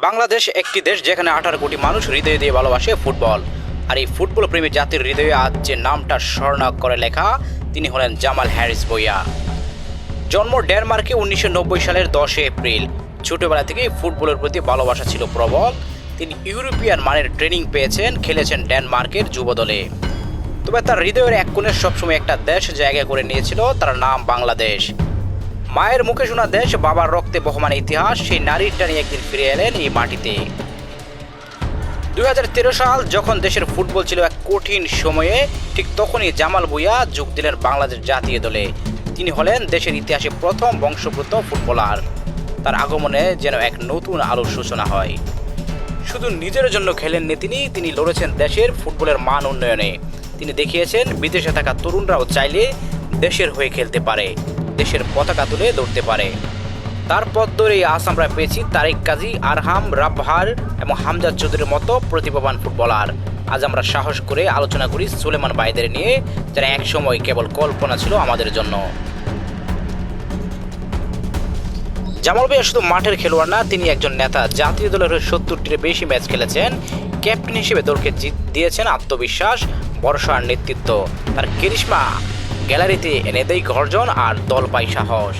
বাংলাদেশ একটি দেশ যেখানে 18 কোটি মানুষ হৃদয় দিয়ে ভালোবাসে ফুটবল। আর এই ফুটবল প্রেমী জাতির হৃদয়ে আজ যে নামটা স্বর্ণাক করে লেখা, তিনি হলেন জামাল হ্যারিস ভূঁইয়া। জন্ম ডেনমার্কে 1990 সালের 10 এপ্রিল। ছোটবেলা থেকেই ফুটবলের প্রতি ভালোবাসা ছিল প্রবল। তিনি ইউরোপিয়ান মানের ট্রেনিং পেয়েছেন, খেলেছেন ডেনমার্কের যুব দলে। তবে তার হৃদয়ের এক কোণে সবসময় একটা দেশ জায়গা করে নিয়েছিল, তার নাম বাংলাদেশ। মায়ের মুখে শোনা দেশ, বাবার রক্তে বহমান ইতিহাস, সেই নারীর টানে একদিন ফিরে এলেন এই মাটিতে। 2013 সাল যখন দেশের ফুটবল ছিল এক কঠিন সময়ে, ঠিক তখনই জামাল ভূঁইয়া যোগ দিলেন বাংলাদেশ জাতীয় দলে। তিনি হলেন দেশের ইতিহাসে প্রথম বংশোদ্ভূত ফুটবলার। তার আগমনে যেন এক নতুন আলোর সূচনা হয়। শুধু নিজের জন্য খেলেননি তিনি লড়েছেন দেশের ফুটবলের মান উন্নয়নে। তিনি দেখিয়েছেন বিদেশে থাকা তরুণরাও চাইলে দেশের হয়ে খেলতে পারে, দেশের পতাকা তুলে ধরতে পারে। তার পথ ধরেই আজ আমরা পেয়েছি তারিক কাজী, আরহাম, রাবহার এবং হামজা চৌধুরীর মতো প্রতিভাবান ফুটবলার। আজ আমরা সাহস করে আলোচনা করি সুলেমান ভাইদের নিয়ে, যারা একসময় কেবল কল্পনা ছিল আমাদের জন্য। জামাল ভূঁইয়া শুধু মাঠের খেলোয়াড় না, তিনি একজন নেতা। জাতীয় দলের হয়ে 70টির বেশি ম্যাচ খেলেছেন। ক্যাপ্টেন হিসেবে দলকে দিয়েছেন আত্মবিশ্বাস, ভরসা আর নেতৃত্ব। তার ক্যারিশমা গ্যালারিতে এনে দেয় গর্জন আর দল পায় সাহস।